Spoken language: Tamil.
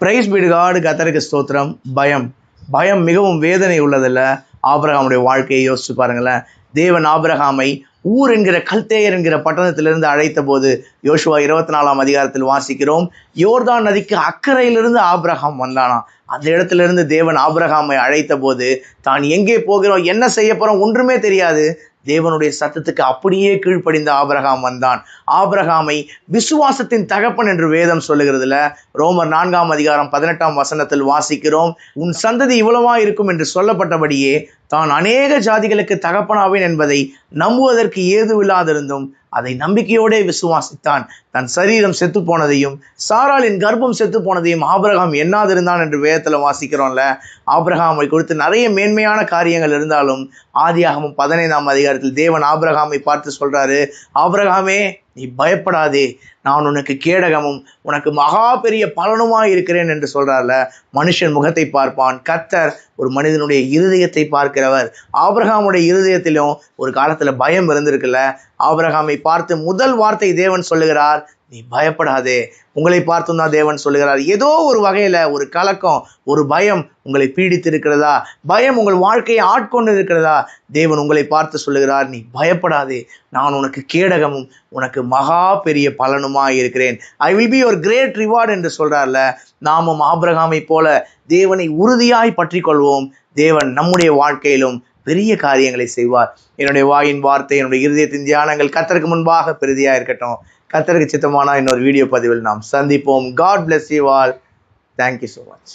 பிரைஸ் பீடு காடு, கர்த்தருக்கு ஸ்தோத்திரம். பயம் மிகவும் வேதனை உள்ளதில்ல. ஆபிரகாமுடைய வாழ்க்கையை யோசிச்சு பாருங்களேன். தேவன் ஆபிரகாமை ஊர் என்கிற கல்தேயர் என்கிற பட்டணத்திலிருந்து அழைத்த போது யோசுவா 24ஆம் அதிகாரத்தில் வாசிக்கிறோம், யோர்தான் நதிக்கு அக்கறையிலிருந்து ஆபிரகாம் வந்தானா. அந்த இடத்திலிருந்து தேவன் ஆபிரகாமை அழைத்த போது தான் எங்கே போகிறோம், என்ன செய்ய போறோம் ஒன்றுமே தெரியாது. தேவனுடைய சத்தத்துக்கு அப்படியே கீழ்ப்படிந்த ஆபிரகாம் வந்தான். ஆபிரகாமை விசுவாசத்தின் தகப்பன் என்று வேதம் சொல்லுகிறதுல ரோமர் 4ஆம் அதிகாரம் 18ஆம் வசனத்தில் வாசிக்கிறோம், உன் சந்ததி இவ்வளவா இருக்கும் என்று சொல்லப்பட்டபடியே தான் அநேக ஜாதிகளுக்கு தகப்பனாவேன் என்பதை நம்புவதற்கு ஏதுவில்லாதிருந்தும் அதை நம்பிக்கையோடே விசுவாசித்தான். தன் சரீரம் செத்து போனதையும் சாராளின் கர்ப்பம் செத்து போனதையும் ஆபிரகாம் எண்ணாதிருந்தான் என்று வேதத்தில் வாசிக்கிறோம்ல. ஆபிரகாமை குறித்து நிறைய மேன்மையான காரியங்கள் இருந்தாலும் ஆதியாகமம் 15ஆம் அதிகாரத்தில் தேவன் ஆபிரகாமை பார்த்து சொல்றாரு, ஆபிரகாமே நீ பயப்படாதே, நான் உனக்கு கேடகமும் உனக்கு மகா பெரிய பலனுமாய் இருக்கிறேன் என்று சொல்றார்ல. மனுஷன் முகத்தை பார்ப்பான், கர்த்தர் ஒரு மனிதனுடைய இருதயத்தை பார்க்கிறவர். ஆபிரகாமுடைய இருதயத்திலும் ஒரு காலத்துல பயம் இருந்திருக்குல்ல. ஆபிரகாமை பார்த்து முதல் வார்த்தை தேவன் சொல்லுகிறார், நீ பயப்படாதே. உங்களை பார்த்தும் தான் தேவன் சொல்லுகிறார், ஏதோ ஒரு வகையில ஒரு கலக்கம், ஒரு பயம் உங்களை பீடித்து இருக்கிறதா, பயம் உங்கள் வாழ்க்கையை ஆட்கொண்டு இருக்கிறதா, தேவன் உங்களை பார்த்து சொல்லுகிறார், நீ பயப்படாதே, நான் உனக்கு கேடகமும் உனக்கு மகா பெரிய பலனுமாய் இருக்கிறேன். I will be your great reward என்று சொல்றார்ல. நாமும் ஆபிரகாமை போல தேவனை உறுதியாய் பற்றி கொள்வோம். தேவன் நம்முடைய வாழ்க்கையிலும் பெரிய காரியங்களை செய்வார். என்னுடைய வாயின் வார்த்தை, என்னுடைய இருதயத்தின் தியானங்கள் கர்த்தருக்கு முன்பாக பெரிதியா இருக்கட்டும். கர்த்தருக்கு சித்தமான இன்னொரு வீடியோ பதிவில் நாம் சந்திப்போம். God bless you all. Thank you so much.